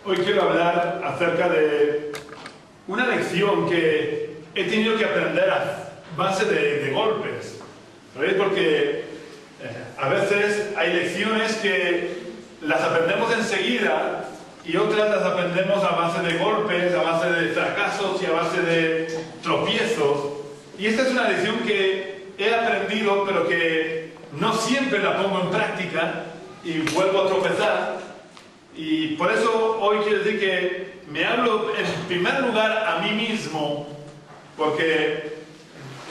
Hoy quiero hablar acerca de una lección que he tenido que aprender a base de golpes. ¿Sabéis? Porque a veces hay lecciones que las aprendemos enseguida y otras las aprendemos a base de golpes, a base de fracasos y a base de tropiezos. Y esta es una lección que he aprendido, pero que no siempre la pongo en práctica y vuelvo a tropezar. Y por eso hoy quiero decir que me hablo en primer lugar a mí mismo, porque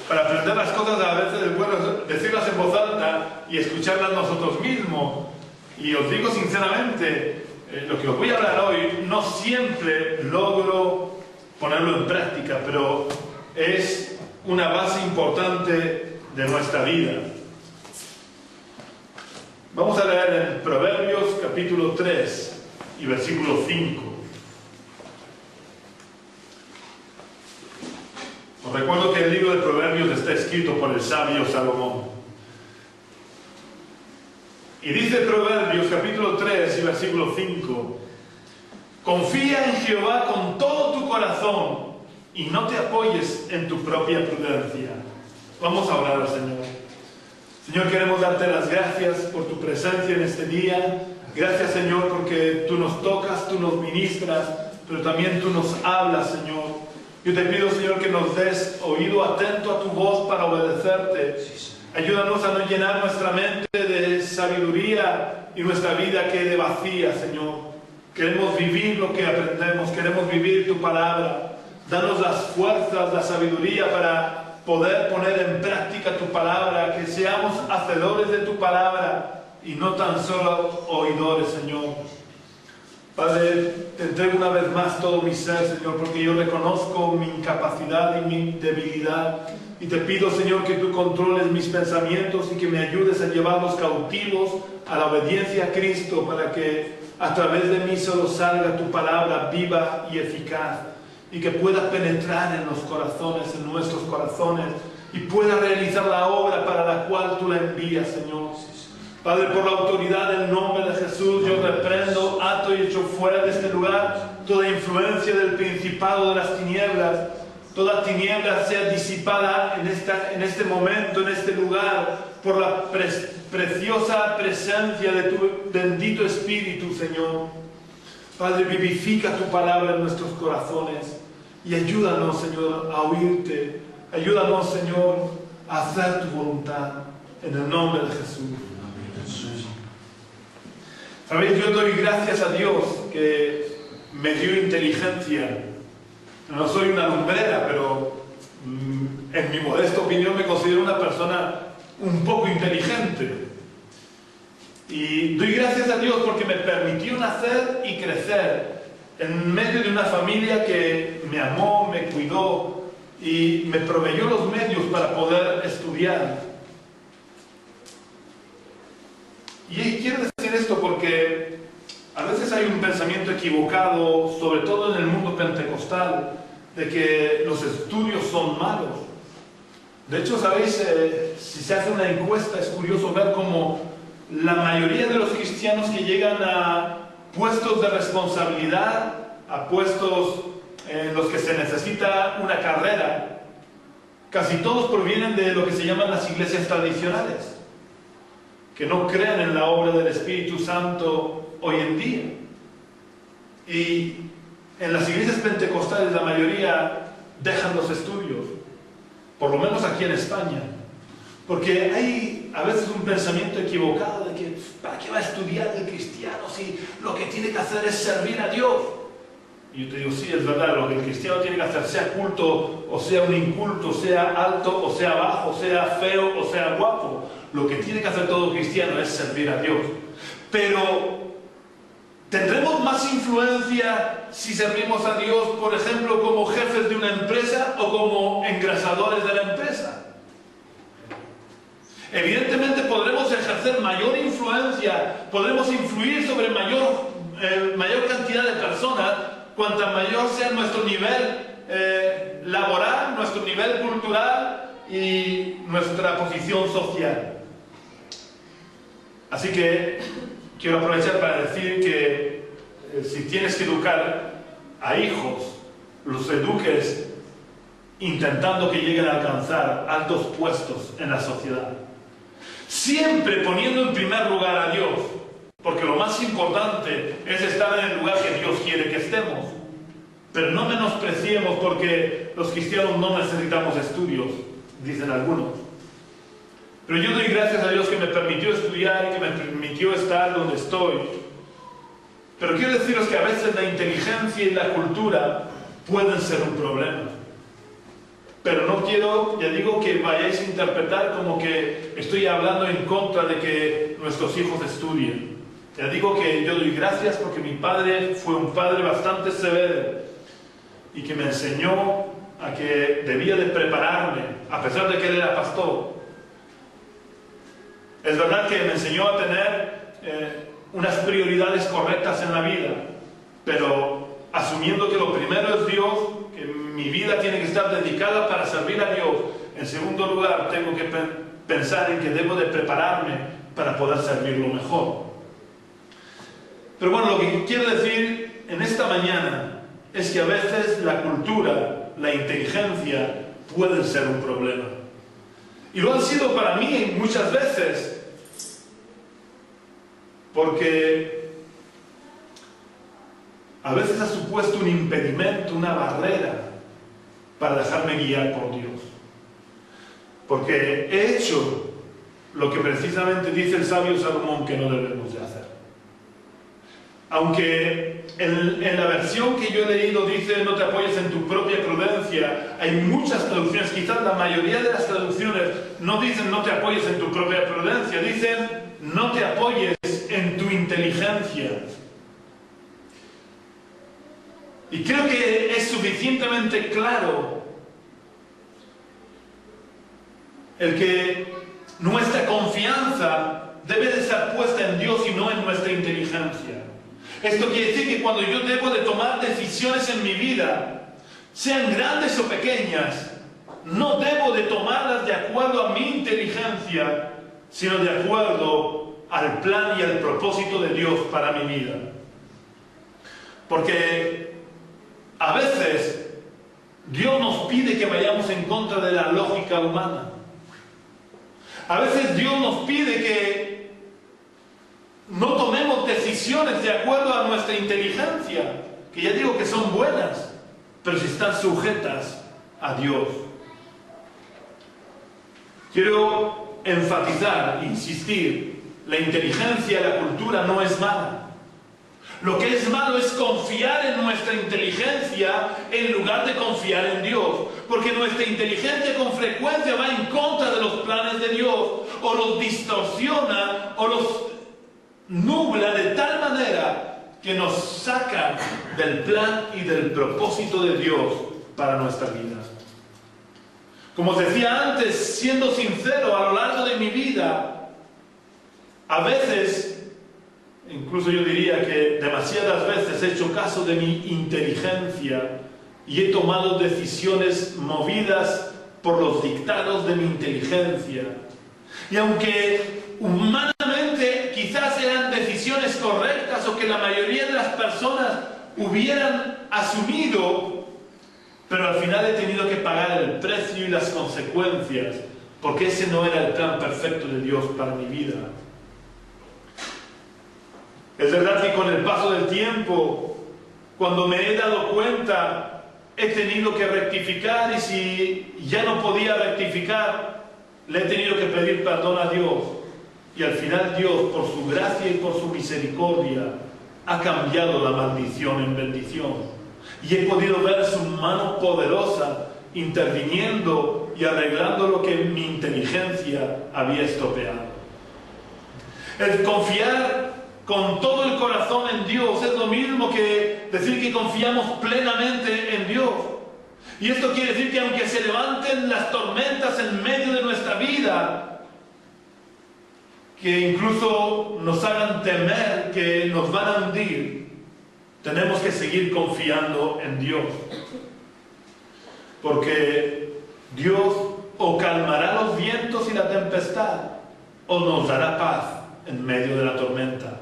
para aprender las cosas a veces es bueno decirlas en voz alta y escucharlas nosotros mismos. Y os digo sinceramente, lo que os voy a hablar hoy no siempre logro ponerlo en práctica, pero es una base importante de nuestra vida. Vamos a leer en Proverbios capítulo 3 y versículo 5. Os recuerdo que el libro de Proverbios está escrito por el sabio Salomón. Y dice Proverbios capítulo 3 y versículo 5: confía en Jehová con todo tu corazón y no te apoyes en tu propia prudencia. Vamos a orar al Señor. Señor, queremos darte las gracias por tu presencia en este día. Gracias, Señor, porque tú nos tocas, tú nos ministras, pero también tú nos hablas, Señor. Yo te pido, Señor, que nos des oído atento a tu voz para obedecerte. Ayúdanos a no llenar nuestra mente de sabiduría y nuestra vida quede vacía, Señor. Queremos vivir lo que aprendemos, queremos vivir tu palabra. Danos las fuerzas, la sabiduría para poder poner en práctica tu palabra, que seamos hacedores de tu palabra y no tan solo oidores, Señor. Padre, te entrego una vez más todo mi ser, Señor, porque yo reconozco mi incapacidad y mi debilidad. Y te pido, Señor, que tú controles mis pensamientos y que me ayudes a llevarlos cautivos a la obediencia a Cristo, para que a través de mí solo salga tu palabra viva y eficaz, y que pueda penetrar en los corazones, en nuestros corazones, y pueda realizar la obra para la cual tú la envías, Señor. Padre, por la autoridad del nombre de Jesús, yo reprendo, ato y echo fuera de este lugar toda influencia del principado de las tinieblas. Toda tiniebla sea disipada en este momento, en este lugar, por la preciosa presencia de tu bendito Espíritu, Señor. Padre, vivifica tu palabra en nuestros corazones y ayúdanos, Señor, a oírte. Ayúdanos, Señor, a hacer tu voluntad, en el nombre de Jesús. Sabéis, yo doy gracias a Dios que me dio inteligencia. No soy una lumbrera, pero en mi modesta opinión me considero una persona un poco inteligente. Y doy gracias a Dios porque me permitió nacer y crecer en medio de una familia que me amó, me cuidó y me proveyó los medios para poder estudiar. Y quiero decir esto porque a veces hay un pensamiento equivocado, sobre todo en el mundo pentecostal, de que los estudios son malos. De hecho, ¿sabéis? Si se hace una encuesta, es curioso ver cómo la mayoría de los cristianos que llegan a puestos de responsabilidad, a puestos en los que se necesita una carrera, casi todos provienen de lo que se llaman las iglesias tradicionales, que no creen en la obra del Espíritu Santo hoy en día. Y en las iglesias pentecostales la mayoría dejan los estudios, por lo menos aquí en España, porque hay a veces un pensamiento equivocado de que ¿para qué va a estudiar el cristiano si lo que tiene que hacer es servir a Dios? Y yo te digo, sí, es verdad, lo que el cristiano tiene que hacer, sea culto o sea un inculto, sea alto o sea bajo, sea feo o sea guapo, lo que tiene que hacer todo cristiano es servir a Dios. Pero ¿tendremos más influencia si servimos a Dios, por ejemplo, como jefes de una empresa o como engrasadores de la empresa? Evidentemente podremos ejercer mayor influencia, podremos influir sobre mayor cantidad de personas, cuanta mayor sea nuestro nivel laboral, nuestro nivel cultural y nuestra posición social. Así que quiero aprovechar para decir que si tienes que educar a hijos, los eduques intentando que lleguen a alcanzar altos puestos en la sociedad. Siempre poniendo en primer lugar a Dios, porque lo más importante es estar en el lugar que Dios quiere que estemos. Pero no menospreciemos porque los cristianos no necesitamos estudios, dicen algunos. Pero yo doy gracias a Dios que me permitió estudiar y que me permitió estar donde estoy. Pero quiero deciros que a veces la inteligencia y la cultura pueden ser un problema. Pero no quiero, ya digo, que vayáis a interpretar como que estoy hablando en contra de que nuestros hijos estudien. Ya digo que yo doy gracias porque mi padre fue un padre bastante severo y que me enseñó a que debía de prepararme, a pesar de que él era pastor. Es verdad que me enseñó a tener unas prioridades correctas en la vida, pero asumiendo que lo primero es Dios, que mi vida tiene que estar dedicada para servir a Dios. En segundo lugar, tengo que pensar en que debo de prepararme para poder servirlo mejor. Pero bueno, lo que quiero decir en esta mañana es que a veces la cultura, la inteligencia pueden ser un problema. Y lo han sido para mí muchas veces, porque a veces ha supuesto un impedimento, una barrera para dejarme guiar por Dios. Porque he hecho lo que precisamente dice el sabio Salomón que no debemos de hacer. Aunque en la versión que yo he leído dice no te apoyes en tu propia prudencia, hay muchas traducciones, quizás la mayoría de las traducciones no dicen no te apoyes en tu propia prudencia, dicen no te apoyes en tu inteligencia. Y creo que es suficientemente claro el que nuestra confianza debe de ser puesta en Dios y no en nuestra inteligencia. Esto quiere decir que cuando yo debo de tomar decisiones en mi vida, sean grandes o pequeñas, no debo de tomarlas de acuerdo a mi inteligencia, sino de acuerdo al plan y al propósito de Dios para mi vida. Porque a veces Dios nos pide que vayamos en contra de la lógica humana. A veces Dios nos pide que no tomemos decisiones de acuerdo a nuestra inteligencia, que ya digo que son buenas, pero si están sujetas a Dios. Quiero enfatizar, insistir, la inteligencia, la cultura no es mala. Lo que es malo es confiar en nuestra inteligencia en lugar de confiar en Dios. Porque nuestra inteligencia con frecuencia va en contra de los planes de Dios, o los distorsiona, o los nubla de tal manera que nos saca del plan y del propósito de Dios para nuestra vida. Como os decía antes, siendo sincero, a lo largo de mi vida, a veces, incluso yo diría que demasiadas veces he hecho caso de mi inteligencia y he tomado decisiones movidas por los dictados de mi inteligencia. Y aunque humanamente quizás eran decisiones correctas o que la mayoría de las personas hubieran asumido, pero al final he tenido que pagar el precio y las consecuencias, porque ese no era el plan perfecto de Dios para mi vida. Es verdad que con el paso del tiempo, cuando me he dado cuenta, he tenido que rectificar, y si ya no podía rectificar, le he tenido que pedir perdón a Dios. Y al final Dios, por su gracia y por su misericordia, ha cambiado la maldición en bendición. Y he podido ver su mano poderosa interviniendo y arreglando lo que mi inteligencia había estropeado. El confiar con todo el corazón en Dios es lo mismo que decir que confiamos plenamente en Dios. Y esto quiere decir que aunque se levanten las tormentas en medio de nuestra vida, que incluso nos hagan temer que nos van a hundir, tenemos que seguir confiando en Dios. Porque Dios o calmará los vientos y la tempestad, o nos dará paz en medio de la tormenta.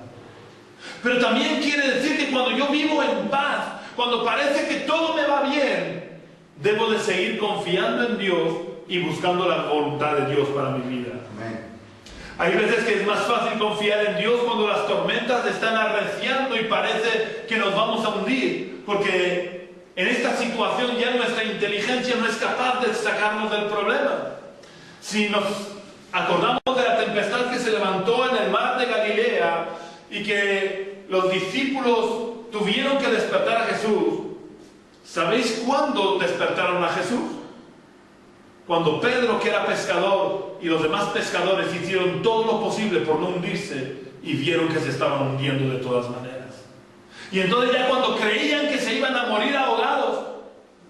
Pero también quiere decir que cuando yo vivo en paz, cuando parece que todo me va bien, debo de seguir confiando en Dios y buscando la voluntad de Dios para mi vida. Amén. Hay veces que es más fácil confiar en Dios cuando las tormentas están arreciando y parece que nos vamos a hundir, porque en esta situación ya nuestra inteligencia no es capaz de sacarnos del problema. Si nos acordamos de la tempestad que se levantó en el mar de Galilea y que los discípulos tuvieron que despertar a Jesús, ¿sabéis cuándo despertaron a Jesús? Cuando Pedro, que era pescador, y los demás pescadores hicieron todo lo posible por no hundirse y vieron que se estaban hundiendo de todas maneras. Y entonces ya cuando creían que se iban a morir ahogados,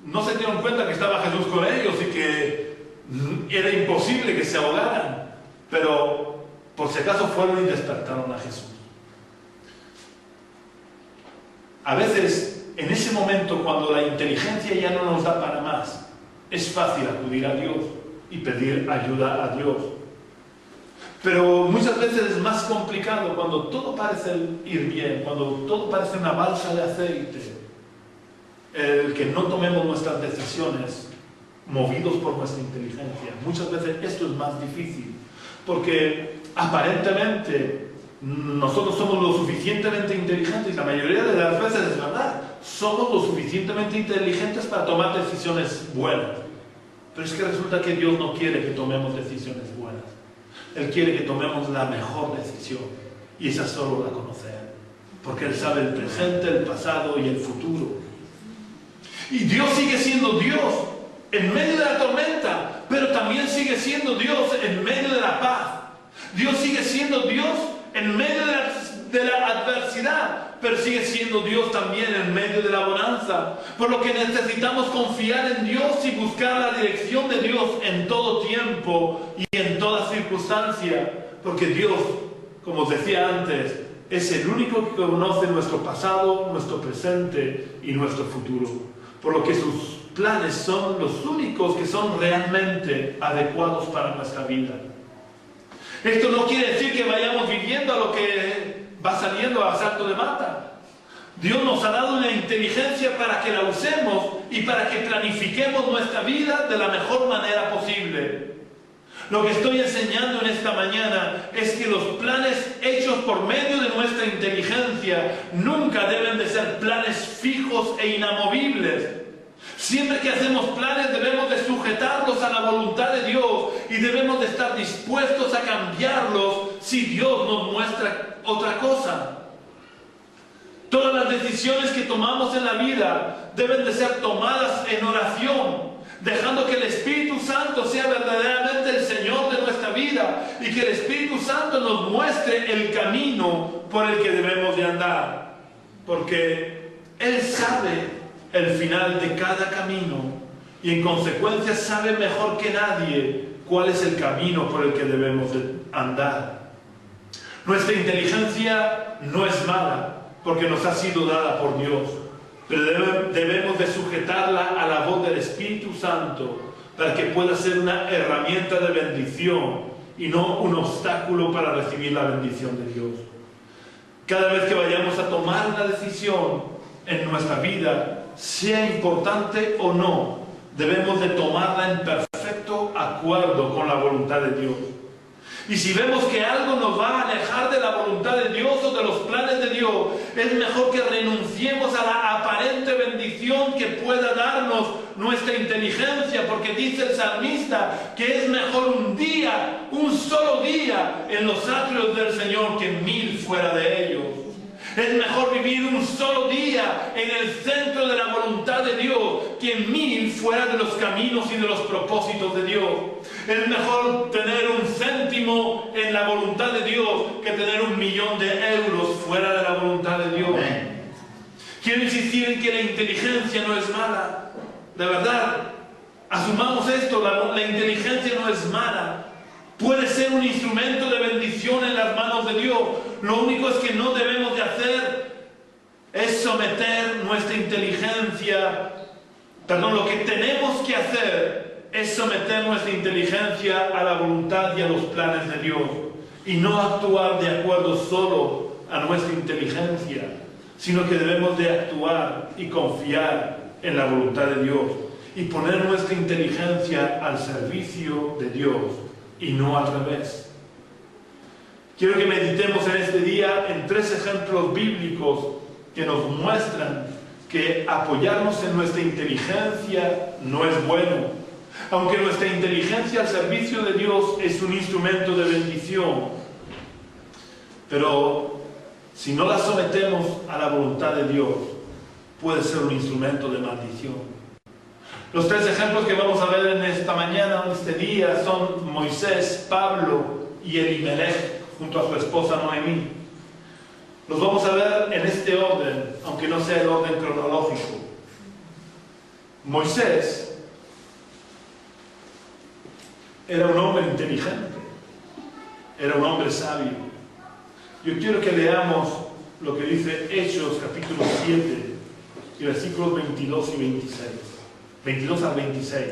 no se dieron cuenta que estaba Jesús con ellos y que era imposible que se ahogaran. Pero por si acaso fueron y despertaron a Jesús. A veces, en ese momento, cuando la inteligencia ya no nos da para más, es fácil acudir a Dios y pedir ayuda a Dios. Pero muchas veces es más complicado cuando todo parece ir bien, cuando todo parece una balsa de aceite, el que no tomemos nuestras decisiones movidos por nuestra inteligencia. Muchas veces esto es más difícil, porque aparentemente nosotros somos lo suficientemente inteligentes, y la mayoría de las veces es verdad, somos lo suficientemente inteligentes para tomar decisiones buenas. Pero es que resulta que Dios no quiere que tomemos decisiones buenas. Él quiere que tomemos la mejor decisión, y esa solo la conoce Él, porque Él sabe el presente, el pasado y el futuro. Y Dios sigue siendo Dios en medio de la tormenta, pero también sigue siendo Dios en medio de la paz. Dios sigue siendo Dios en medio de la adversidad, pero sigue siendo Dios también en medio de la bonanza. Por lo que necesitamos confiar en Dios y buscar la dirección de Dios en todo tiempo y en toda circunstancia, porque Dios, como os decía antes, es el único que conoce nuestro pasado, nuestro presente y nuestro futuro. Por lo que sus planes son los únicos que son realmente adecuados para nuestra vida. Esto no quiere decir que vayamos viviendo a lo que va saliendo a salto de mata. Dios nos ha dado una inteligencia para que la usemos y para que planifiquemos nuestra vida de la mejor manera posible. Lo que estoy enseñando en esta mañana es que los planes hechos por medio de nuestra inteligencia nunca deben de ser planes fijos e inamovibles. Siempre que hacemos planes debemos de sujetarlos a la voluntad de Dios y debemos de estar dispuestos a cambiarlos si Dios nos muestra otra cosa. Todas las decisiones que tomamos en la vida deben de ser tomadas en oración, dejando que el Espíritu Santo sea verdaderamente el Señor de nuestra vida y que el Espíritu Santo nos muestre el camino por el que debemos de andar, porque Él sabe el final de cada camino y en consecuencia sabe mejor que nadie cuál es el camino por el que debemos de andar. Nuestra inteligencia no es mala porque nos ha sido dada por Dios, pero debemos de sujetarla a la voz del Espíritu Santo para que pueda ser una herramienta de bendición y no un obstáculo para recibir la bendición de Dios. Cada vez que vayamos a tomar una decisión en nuestra vida, sea importante o no, debemos de tomarla en perfecto acuerdo con la voluntad de Dios. Y si vemos que algo nos va a alejar de la voluntad de Dios o de los planes de Dios, es mejor que renunciemos a la aparente bendición que pueda darnos nuestra inteligencia, porque dice el salmista que es mejor un día, un solo día en los atrios del Señor que 1000 fuera de ellos. Es mejor vivir un solo día en el centro de la voluntad de Dios que 1000 fuera de los caminos y de los propósitos de Dios. Es mejor tener un céntimo en la voluntad de Dios que tener 1.000.000 de euros fuera de la voluntad de Dios. Quiero insistir en que la inteligencia no es mala. De verdad, asumamos esto, la inteligencia no es mala. Puede ser un instrumento de bendición en las manos de Dios. Lo único es que no debemos de hacer es someter nuestra inteligencia. Lo que tenemos que hacer es someter nuestra inteligencia a la voluntad y a los planes de Dios y no actuar de acuerdo solo a nuestra inteligencia, sino que debemos de actuar y confiar en la voluntad de Dios y poner nuestra inteligencia al servicio de Dios y no al revés. Quiero que meditemos en este día en 3 ejemplos bíblicos que nos muestran que apoyarnos en nuestra inteligencia no es bueno. Aunque nuestra inteligencia al servicio de Dios es un instrumento de bendición, pero si no la sometemos a la voluntad de Dios, puede ser un instrumento de maldición. Los 3 ejemplos que vamos a ver en esta mañana, en este día, son Moisés, Pablo y Elimelech, junto a su esposa Noemí. Los vamos a ver en este orden, aunque no sea el orden cronológico. Moisés era un hombre inteligente, era un hombre sabio. Yo quiero que leamos lo que dice Hechos capítulo 7 y versículos 22 y 26. 22 al 26.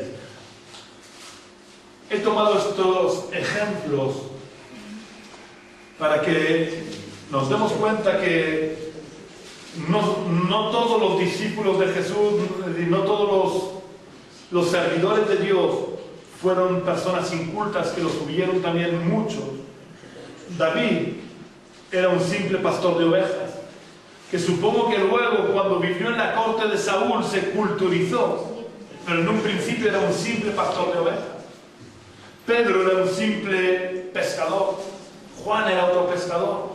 He tomado estos ejemplos para que nos demos cuenta que no todos los discípulos de Jesús, no todos los servidores de Dios fueron personas incultas, que los hubieron también muchos. David era un simple pastor de ovejas, que supongo que luego, cuando vivió en la corte de Saúl, se culturizó, pero en un principio era un simple pastor de ovejas. Pedro era un simple pescador, Juan era otro pescador.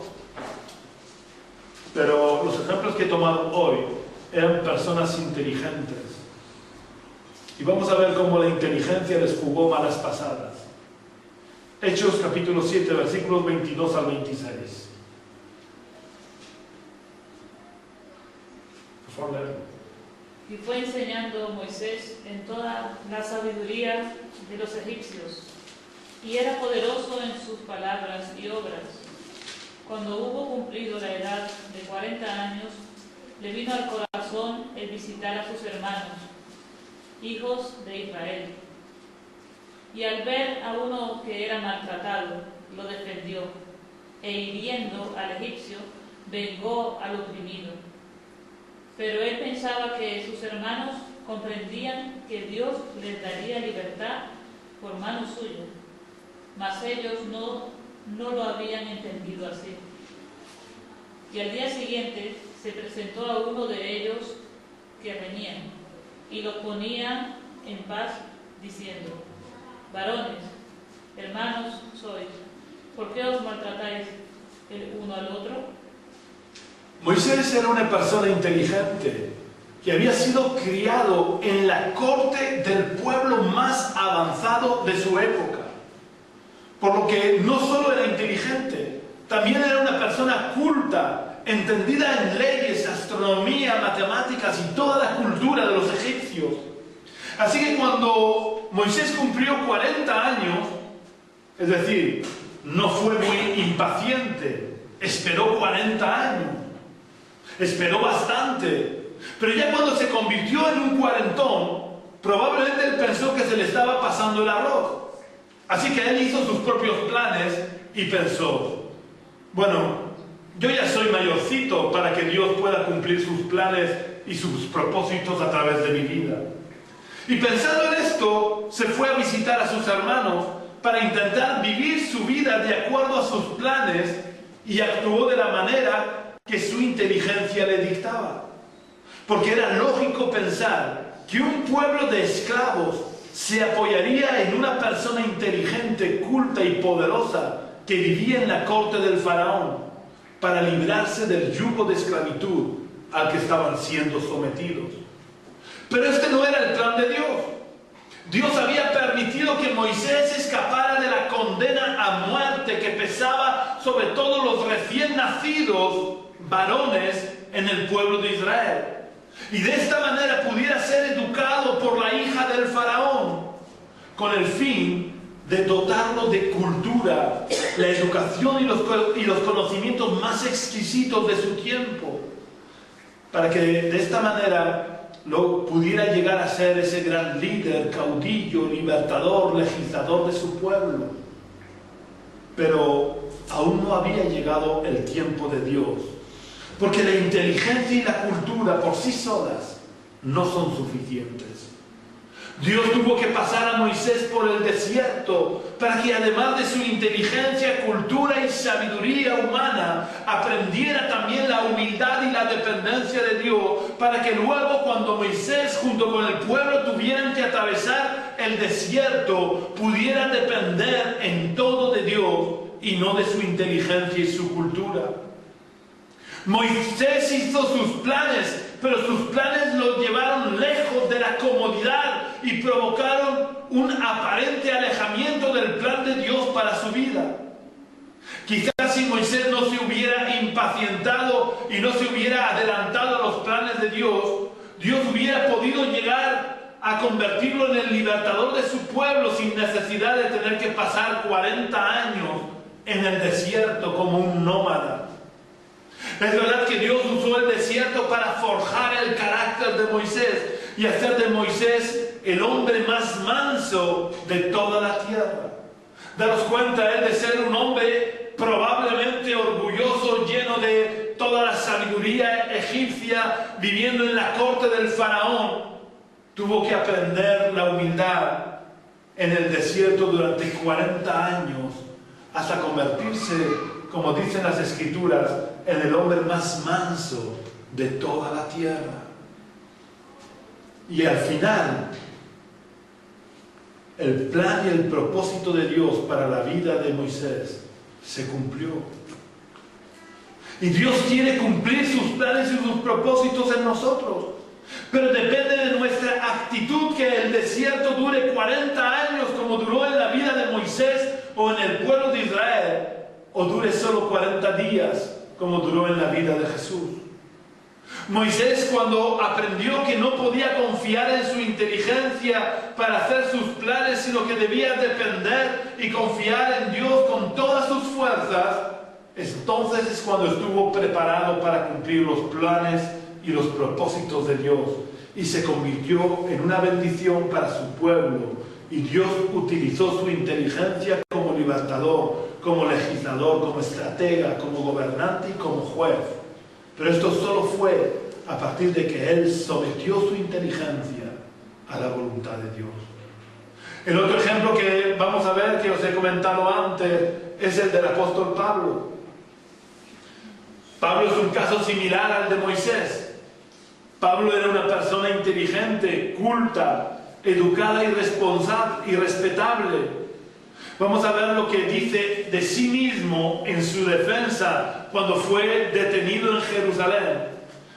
Pero los ejemplos que he tomado hoy eran personas inteligentes. Y vamos a ver cómo la inteligencia les jugó malas pasadas. Hechos capítulo 7, versículos 22 al 26. Por favor, léelo. Y fue enseñando Moisés en toda la sabiduría de los egipcios, y era poderoso en sus palabras y obras. Cuando hubo cumplido la edad de 40 años, le vino al corazón el visitar a sus hermanos, hijos de Israel. Y al ver a uno que era maltratado, lo defendió, e hiriendo al egipcio, vengó al oprimido. Pero él pensaba que sus hermanos comprendían que Dios les daría libertad por mano suya, mas ellos no lo habían entendido así. Y al día siguiente se presentó a uno de ellos que venían, y los ponía en paz, diciendo: varones, hermanos sois, ¿por qué os maltratáis el uno al otro? Moisés era una persona inteligente que había sido criado en la corte del pueblo más avanzado de su época. Por lo que no solo era inteligente, también era una persona culta, entendida en leyes, astronomía, matemáticas y toda la cultura de los egipcios. Así que cuando Moisés cumplió 40 años, es decir, no fue muy impaciente, esperó 40 años. Esperó bastante, pero ya cuando se convirtió en un cuarentón, probablemente él pensó que se le estaba pasando el arroz. Así que él hizo sus propios planes y pensó: bueno, yo ya soy mayorcito para que Dios pueda cumplir sus planes y sus propósitos a través de mi vida. Y pensando en esto, se fue a visitar a sus hermanos para intentar vivir su vida de acuerdo a sus planes, y actuó de la manera que su inteligencia le dictaba. Porque era lógico pensar que un pueblo de esclavos se apoyaría en una persona inteligente, culta y poderosa que vivía en la corte del faraón para librarse del yugo de esclavitud al que estaban siendo sometidos. Pero este no era el plan de Dios. Dios había permitido que Moisés escapara de la condena a muerte que pesaba sobre todos los recién nacidos varones en el pueblo de Israel, y de esta manera pudiera ser educado por la hija del faraón, con el fin de dotarlo de cultura, la educación y los conocimientos más exquisitos de su tiempo, para que de esta manera lo pudiera llegar a ser ese gran líder, caudillo, libertador, legislador de su pueblo. Pero aún no había llegado el tiempo de Dios, porque la inteligencia y la cultura por sí solas no son suficientes. Dios tuvo que pasar a Moisés por el desierto para que, además de su inteligencia, cultura y sabiduría humana, aprendiera también la humildad y la dependencia de Dios, para que luego, cuando Moisés junto con el pueblo tuvieran que atravesar el desierto, pudiera depender en todo de Dios y no de su inteligencia y su cultura. Moisés hizo sus planes, pero sus planes los llevaron lejos de la comodidad y provocaron un aparente alejamiento del plan de Dios para su vida. Quizás si Moisés no se hubiera impacientado y no se hubiera adelantado a los planes de Dios, Dios hubiera podido llegar a convertirlo en el libertador de su pueblo sin necesidad de tener que pasar 40 años en el desierto como un nómada. Es verdad que Dios usó el desierto para forjar el carácter de Moisés y hacer de Moisés el hombre más manso de toda la tierra. Daros cuenta, él de ser un hombre probablemente orgulloso, lleno de toda la sabiduría egipcia, viviendo en la corte del faraón, tuvo que aprender la humildad en el desierto durante 40 años hasta convertirse, como dicen las Escrituras, en el hombre más manso de toda la tierra. Y al final, el plan y el propósito de Dios para la vida de Moisés se cumplió. Y Dios quiere cumplir sus planes y sus propósitos en nosotros. Pero depende de nuestra actitud que el desierto dure 40 años como duró en la vida de Moisés o en el pueblo de Israel, o dure solo 40 días como duró en la vida de Jesús. Moisés, cuando aprendió que no podía confiar en su inteligencia para hacer sus planes, sino que debía depender y confiar en Dios con todas sus fuerzas, entonces es cuando estuvo preparado para cumplir los planes y los propósitos de Dios, y se convirtió en una bendición para su pueblo, y Dios utilizó su inteligencia como libertador, como legislador, como estratega, como gobernante y como juez. Pero esto solo fue a partir de que él sometió su inteligencia a la voluntad de Dios. El otro ejemplo que vamos a ver, que os he comentado antes, es el del apóstol Pablo. Pablo es un caso similar al de Moisés. Pablo era una persona inteligente, culta, educada y responsable y respetable. Vamos a ver lo que dice de sí mismo en su defensa cuando fue detenido en Jerusalén.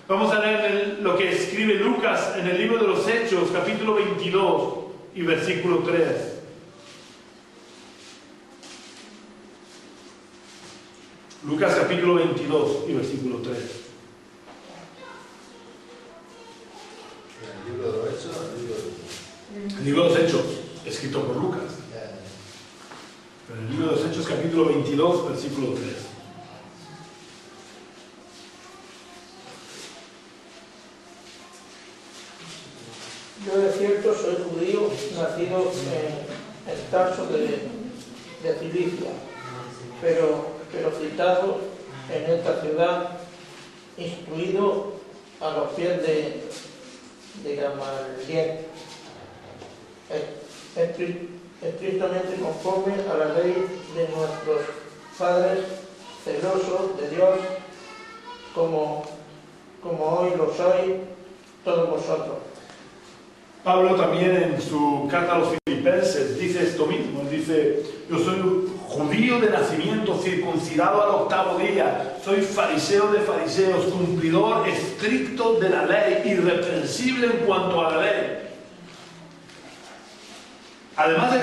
Vamos a leer lo que escribe Lucas en el libro de los Hechos, capítulo 22 y versículo 3. Lucas capítulo 22 y versículo 3. ¿El libro de los Hechos? El libro de los Hechos, escrito por Lucas. Pero el libro de los Hechos, capítulo 22, versículo 3. Yo de cierto soy judío, nacido en el Tarso de Cilicia, pero citado en esta ciudad, instruido a los pies de Gamaliel, estrictamente conforme a la ley de nuestros padres, celosos de Dios, como hoy lo sois todos vosotros. Pablo también en su carta a los Filipenses dice esto mismo. Él dice: yo soy judío de nacimiento, circuncidado al 8º día, soy fariseo de fariseos, cumplidor estricto de la ley, irreprensible en cuanto a la ley. Además de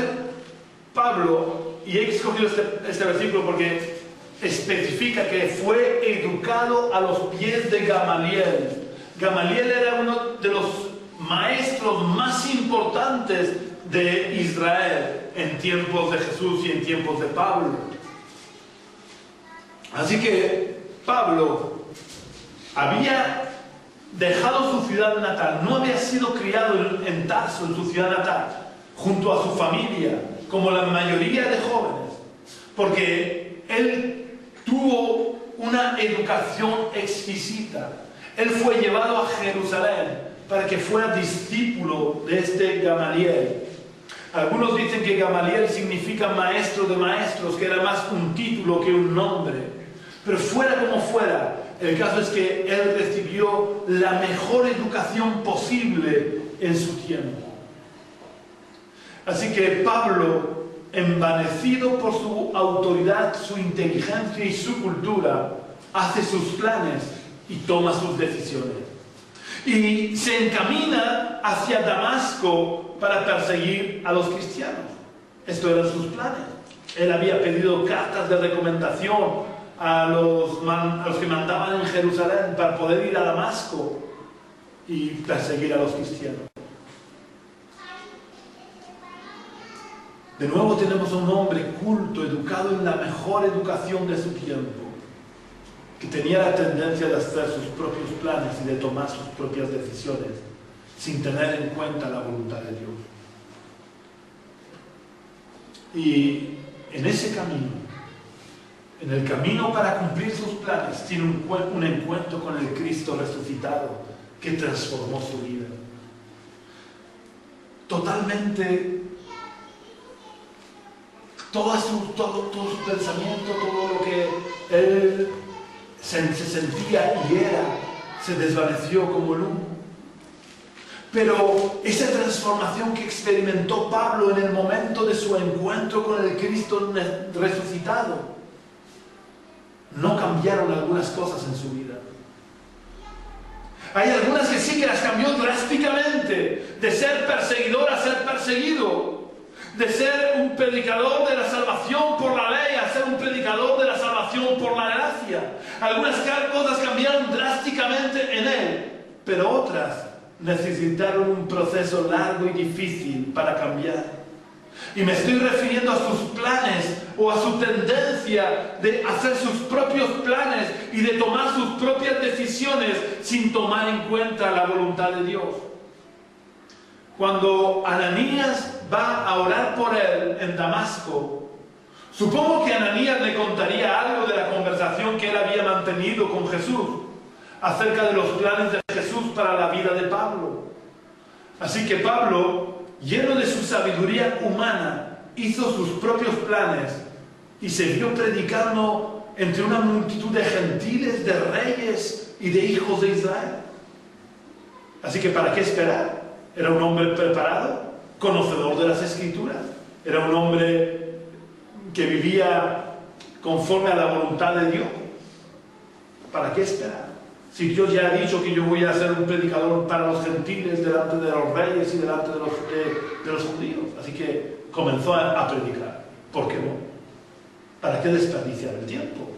Pablo, y he escogido este versículo porque especifica que fue educado a los pies de Gamaliel. Gamaliel era uno de los maestros más importantes de Israel en tiempos de Jesús y en tiempos de Pablo. Así que Pablo había dejado su ciudad natal, no había sido criado en Tarso, en su ciudad natal, junto a su familia, como la mayoría de jóvenes. porque él tuvo una educación exquisita. Él fue llevado a Jerusalén para que fuera discípulo de este Gamaliel. Algunos dicen que Gamaliel significa maestro de maestros, que era más un título que un nombre. Pero fuera como fuera, el caso es que él recibió la mejor educación posible en su tiempo. Así que Pablo, envanecido por su autoridad, su inteligencia y su cultura, hace sus planes y toma sus decisiones. Y se encamina hacia Damasco para perseguir a los cristianos. Estos eran sus planes. Él había pedido cartas de recomendación a los que mandaban en Jerusalén para poder ir a Damasco y perseguir a los cristianos. De nuevo tenemos a un hombre culto, educado en la mejor educación de su tiempo, que tenía la tendencia de hacer sus propios planes y de tomar sus propias decisiones, sin tener en cuenta la voluntad de Dios. Y en ese camino, en el camino para cumplir sus planes, tiene un encuentro con el Cristo resucitado que transformó su vida. Totalmente, todo su pensamiento, todo lo que él se sentía y era, se desvaneció como el humo. Pero esa transformación que experimentó Pablo en el momento de su encuentro con el Cristo resucitado, no cambiaron algunas cosas en su vida. Hay algunas que sí que las cambió drásticamente, de ser perseguidor a ser perseguido, de ser un predicador de la salvación por la ley a ser un predicador de la salvación por la gracia. Algunas cosas cambiaron drásticamente en él, pero otras necesitaron un proceso largo y difícil para cambiar. Y me estoy refiriendo a sus planes o a su tendencia de hacer sus propios planes y de tomar sus propias decisiones sin tomar en cuenta la voluntad de Dios. Cuando Ananías va a orar por él en Damasco, supongo que Ananías le contaría algo de la conversación que él había mantenido con Jesús acerca de los planes de Jesús para la vida de Pablo. Así que Pablo, lleno de su sabiduría humana, hizo sus propios planes y se vio predicando entre una multitud de gentiles, de reyes y de hijos de Israel. Así que ¿para qué esperar? Era un hombre preparado, conocedor de las Escrituras. Era un hombre que vivía conforme a la voluntad de Dios. ¿Para qué esperar? Si Dios ya ha dicho que yo voy a ser un predicador para los gentiles delante de los reyes y delante de los judíos. Así que comenzó a predicar. ¿Por qué no? ¿Para qué desperdiciar el tiempo?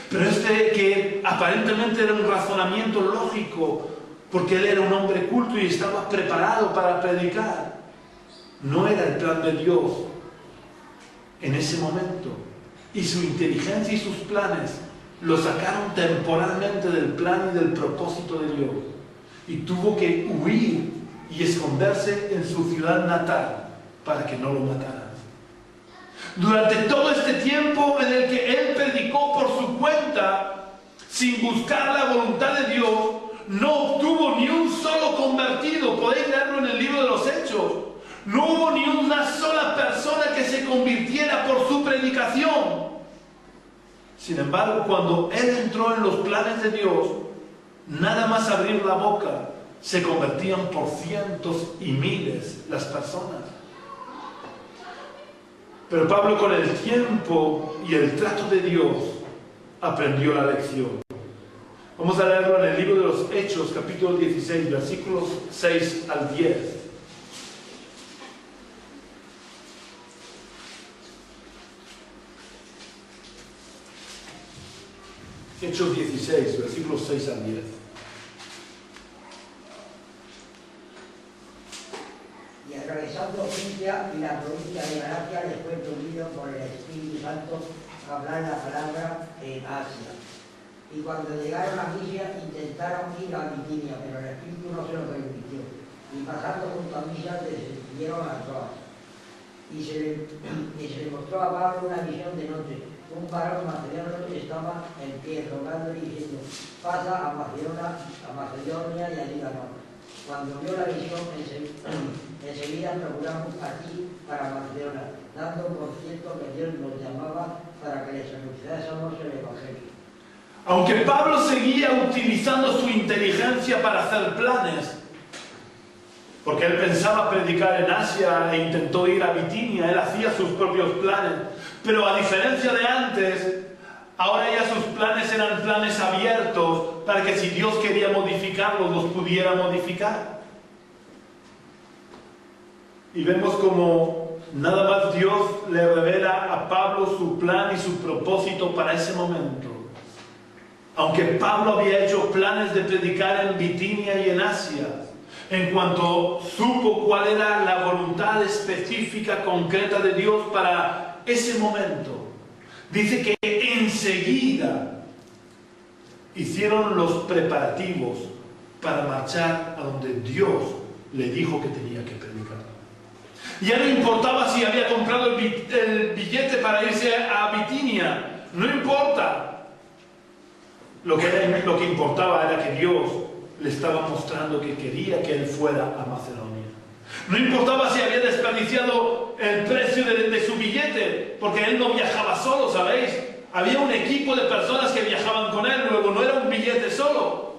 Pero que aparentemente era un razonamiento lógico, porque él era un hombre culto y estaba preparado para predicar, no era el plan de Dios en ese momento. Y su inteligencia y sus planes lo sacaron temporalmente del plan y del propósito de Dios. Y tuvo que huir y esconderse en su ciudad natal para que no lo mataran. Durante todo este tiempo en el que él predicó por su cuenta, sin buscar la voluntad de Dios, no obtuvo ni un solo convertido. Podéis leerlo en el libro de los Hechos. No hubo ni una sola persona que se convirtiera por su predicación. Sin embargo, cuando él entró en los planes de Dios, nada más abrir la boca, se convertían por cientos y miles las personas. Pero Pablo, con el tiempo y el trato de Dios, aprendió la lección. Vamos a leerlo en el libro de los Hechos, capítulo 16, versículos 6 al 10. Hechos 16, versículos 6 al 10. Y atravesando Frigia y la provincia de Galacia, les fue prohibido por el Espíritu Santo hablar la palabra en Asia. Y cuando llegaron a Misia, intentaron ir a Bitinia, pero el Espíritu no se lo permitió. Y pasando junto a Misia, descendieron a Troas. y se le mostró a Pablo una visión de noche. Un varón macedonio estaba en pie, rogándole y diciendo: pasa a Macedonia y a Líbano. Cuando vio la visión, enseguida procuramos aquí para Macedonia, dando por cierto que Dios nos llamaba para que les anunciásemos el Evangelio. Aunque Pablo seguía utilizando su inteligencia para hacer planes, porque él pensaba predicar en Asia e intentó ir a Bitinia, él hacía sus propios planes, pero a diferencia de antes, ahora ya sus planes eran planes abiertos para que si Dios quería modificarlos, los pudiera modificar. Y vemos como nada más Dios le revela a Pablo su plan y su propósito para ese momento. Aunque Pablo había hecho planes de predicar en Bitinia y en Asia, en cuanto supo cuál era la voluntad específica, concreta de Dios para ese momento, dice que enseguida hicieron los preparativos para marchar a donde Dios le dijo que tenía que predicar. Ya no importaba si había comprado el billete para irse a Bitinia, no importa. Lo que importaba era que Dios le estaba mostrando que quería que él fuera a Macedonia. No importaba si había desperdiciado el precio de su billete, porque él no viajaba solo, ¿sabéis? Había un equipo de personas que viajaban con él, luego no era un billete solo.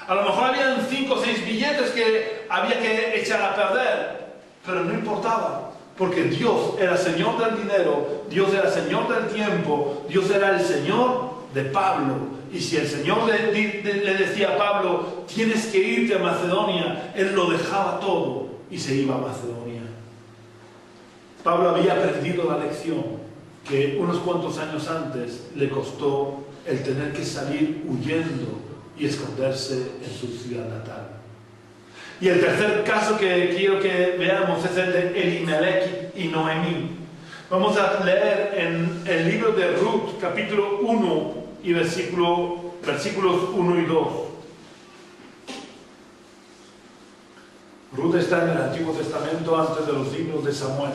A lo mejor habían 5 o 6 billetes que había que echar a perder, pero no importaba, porque Dios era Señor del dinero, Dios era Señor del tiempo, Dios era el Señor de Pablo. Y si el Señor le decía a Pablo: tienes que irte a Macedonia, él lo dejaba todo y se iba a Macedonia. Pablo había aprendido la lección que unos cuantos años antes le costó el tener que salir huyendo y esconderse en su ciudad natal. Y el tercer caso que quiero que veamos es el de Elimelech y Noemí. Vamos a leer en el libro de Ruth, capítulo 1 y versículos 1 y 2. Ruth está en el Antiguo Testamento antes de los libros de Samuel.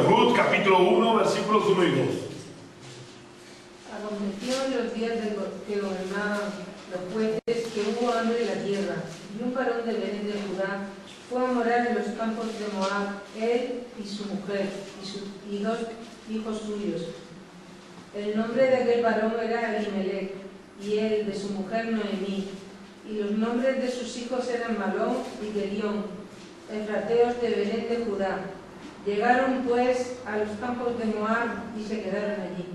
Ruth capítulo 1, versículos 1 y 2. Aconteció en los días que gobernaban los jueces que hubo hambre en la tierra, y un varón de Belén de Judá fue a morar en los campos de Moab, él y su mujer, y 2 hijos suyos. El nombre de aquel varón era Elimelech, y el de su mujer Noemí, y los nombres de sus hijos eran Malón y Gelión, efrateos de Belén de Judá. Llegaron pues a los campos de Moab y se quedaron allí.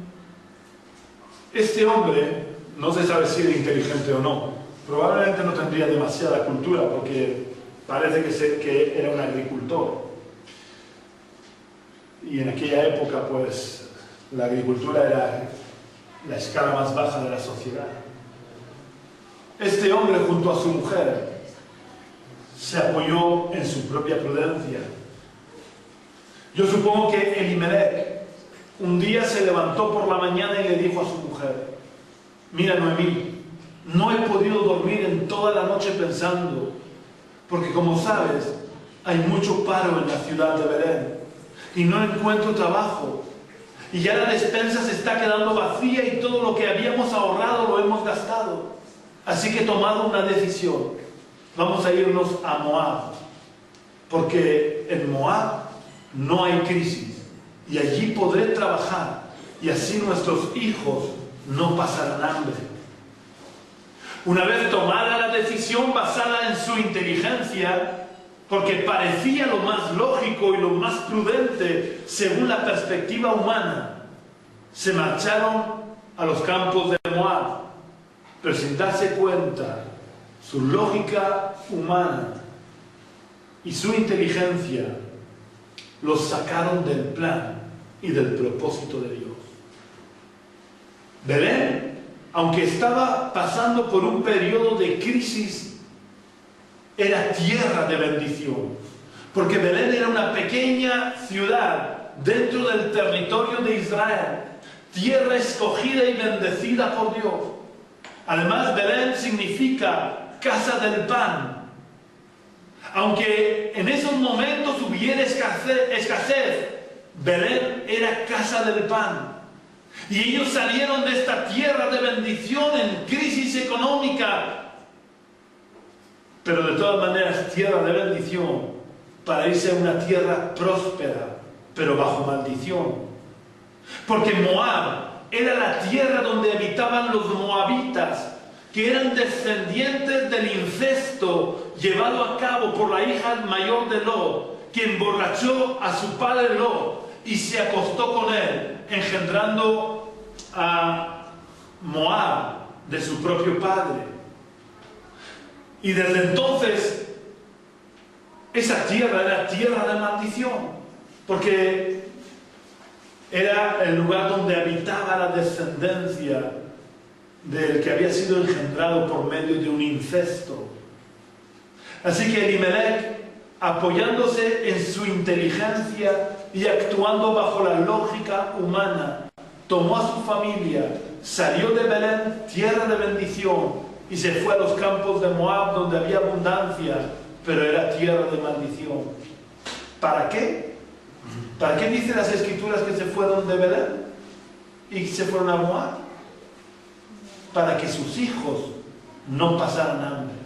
Este hombre, no se sabe si era inteligente o no, probablemente no tendría demasiada cultura porque parece que era un agricultor. Y en aquella época, pues, la agricultura era la escala más baja de la sociedad. Este hombre, junto a su mujer, se apoyó en su propia prudencia. Yo supongo que Elimelech un día se levantó por la mañana y le dijo a su mujer: mira, Noemí, no he podido dormir en toda la noche pensando, porque como sabes, hay mucho paro en la ciudad de Belén y no encuentro trabajo, y ya la despensa se está quedando vacía y todo lo que habíamos ahorrado lo hemos gastado. Así que he tomado una decisión: vamos a irnos a Moab, porque en Moab no hay crisis y allí podré trabajar y así nuestros hijos no pasarán hambre. Una vez tomada la decisión basada en su inteligencia, porque parecía lo más lógico y lo más prudente según la perspectiva humana, se marcharon a los campos de Moab, pero sin darse cuenta, su lógica humana y su inteligencia los sacaron del plan y del propósito de Dios. Belén, aunque estaba pasando por un periodo de crisis, era tierra de bendición, porque Belén era una pequeña ciudad dentro del territorio de Israel, tierra escogida y bendecida por Dios. Además, Belén significa casa del pan. Aunque en esos momentos hubiera escasez, Belén era casa del pan. Y ellos salieron de esta tierra de bendición en crisis económica, pero de todas maneras tierra de bendición, para irse a una tierra próspera, pero bajo maldición. Porque Moab era la tierra donde habitaban los moabitas, que eran descendientes del incesto llevado a cabo por la hija mayor de Lot, que emborrachó a su padre Lot y se acostó con él, engendrando a Moab de su propio padre. Y desde entonces esa tierra era tierra de maldición, porque era el lugar donde habitaba la descendencia del que había sido engendrado por medio de un incesto. Así que Elimelech, apoyándose en su inteligencia y actuando bajo la lógica humana, tomó a su familia, salió de Belén, tierra de bendición, y se fue a los campos de Moab, donde había abundancia, pero era tierra de maldición. ¿Para qué? ¿Para qué dicen las Escrituras que se fueron de Belén y se fueron a Moab? Para que sus hijos no pasaran hambre.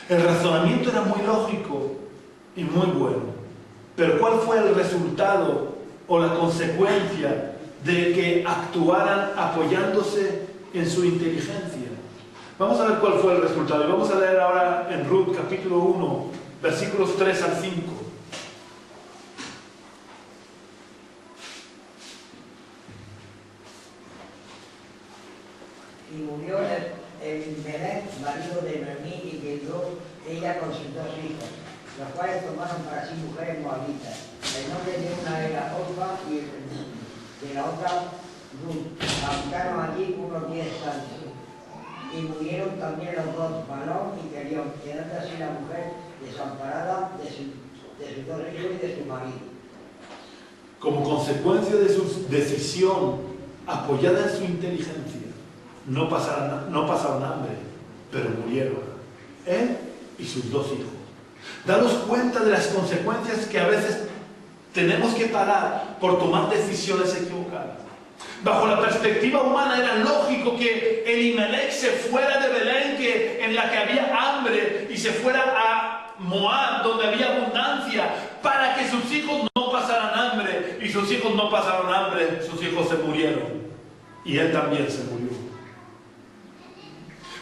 El razonamiento era muy lógico y muy bueno. Pero ¿cuál fue el resultado o la consecuencia de que actuaran apoyándose en su inteligencia? Vamos a ver cuál fue el resultado. Y vamos a leer ahora en Ruth capítulo 1, versículos 3 al 5. Y murió Elimelech, marido de Noemí, y quedó ella con sus dos hijos, los cuales tomaron para sí mujeres moabitas. El nombre de una era Orfa y de la otra Ruth. Habitaron allí unos 10 años. Y murieron también los dos, Malón y Kelión, quedando así la mujer desamparada de sus dos hijos y de su marido. Como consecuencia de su decisión apoyada en su inteligencia, no pasaron hambre, pero murieron, él y sus dos hijos. Daros cuenta de las consecuencias que a veces tenemos que pagar por tomar decisiones equivocadas. Bajo la perspectiva humana era lógico que Elimelech se fuera de Belén, en la que había hambre, y se fuera a Moab, donde había abundancia, para que sus hijos no pasaran hambre. Y sus hijos no pasaron hambre, sus hijos se murieron. Y él también se murió.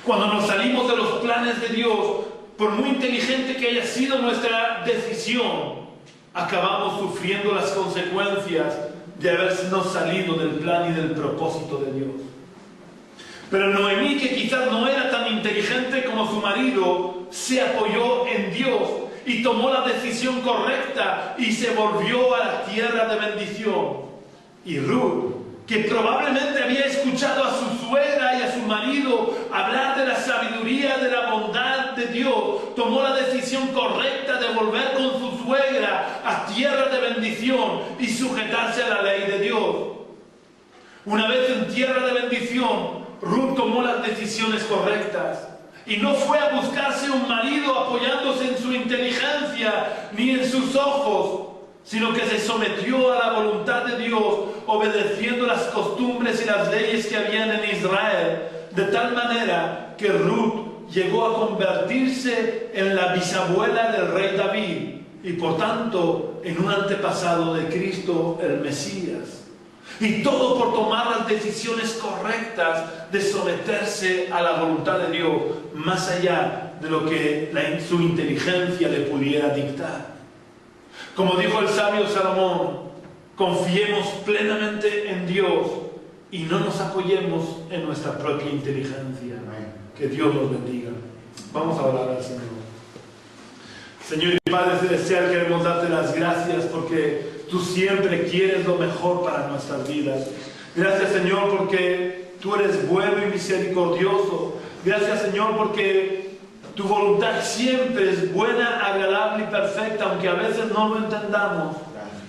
Cuando nos salimos de los planes de Dios, por muy inteligente que haya sido nuestra decisión, acabamos sufriendo las consecuencias de habernos salido del plan y del propósito de Dios. Pero Noemí, que quizás no era tan inteligente como su marido, se apoyó en Dios y tomó la decisión correcta y se volvió a la tierra de bendición. Y Ruth, que probablemente había escuchado a su suegra y a su marido hablar de la sabiduría, de la bondad de Dios, tomó la decisión correcta de volver con su suegra a tierra de bendición y sujetarse a la ley de Dios. Una vez en tierra de bendición, Ruth tomó las decisiones correctas y no fue a buscarse un marido apoyándose en su inteligencia ni en sus ojos, sino que se sometió a la voluntad de Dios, obedeciendo las costumbres y las leyes que habían en Israel, de tal manera que Ruth llegó a convertirse en la bisabuela del rey David y por tanto en un antepasado de Cristo el Mesías. Y todo por tomar las decisiones correctas de someterse a la voluntad de Dios, más allá de lo que su inteligencia le pudiera dictar. Como dijo el sabio Salomón, confiemos plenamente en Dios y no nos apoyemos en nuestra propia inteligencia. Que Dios nos bendiga. Vamos a orar al Señor. Señor y Padre Celestial, queremos darte las gracias porque tú siempre quieres lo mejor para nuestras vidas. Gracias, Señor, porque tú eres bueno y misericordioso. Gracias, Señor, porque tu voluntad siempre es buena, agradable y perfecta, aunque a veces no lo entendamos.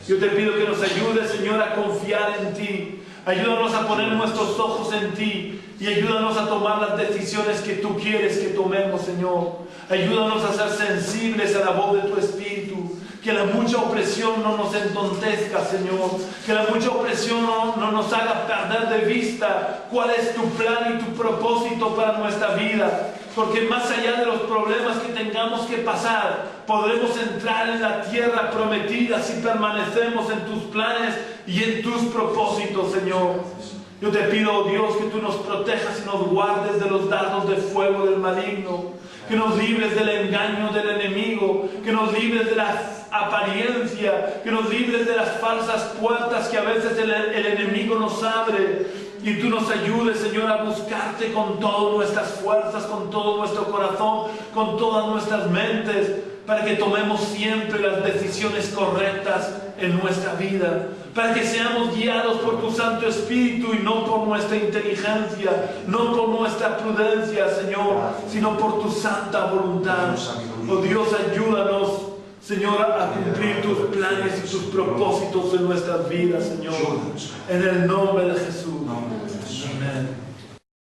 Yo te pido que nos ayudes, Señor, a confiar en ti, Ayúdanos a poner nuestros ojos en ti y ayúdanos a tomar las decisiones que tú quieres que tomemos, Señor. Ayúdanos a ser sensibles a la voz de tu Espíritu. Que la mucha opresión no nos entontezca, Señor. Que la mucha opresión no nos haga perder de vista cuál es tu plan y tu propósito para nuestra vida. Porque más allá de los problemas que tengamos que pasar, podremos entrar en la tierra prometida si permanecemos en tus planes y en tus propósitos, Señor. Yo te pido, oh Dios, que tú nos protejas y nos guardes de los dardos de fuego del maligno. Que nos libres del engaño del enemigo, que nos libres de la apariencia, que nos libres de las falsas puertas que a veces el enemigo nos abre. Y tú nos ayudes, Señor, a buscarte con todas nuestras fuerzas, con todo nuestro corazón, con todas nuestras mentes, para que tomemos siempre las decisiones correctas en nuestra vida, para que seamos guiados por tu Santo Espíritu y no por nuestra inteligencia, no por nuestra prudencia, Señor, sino por tu santa voluntad. Oh Dios, ayúdanos, Señor, a cumplir tus planes y tus propósitos en nuestras vidas, Señor. En el nombre de Jesús. Amén.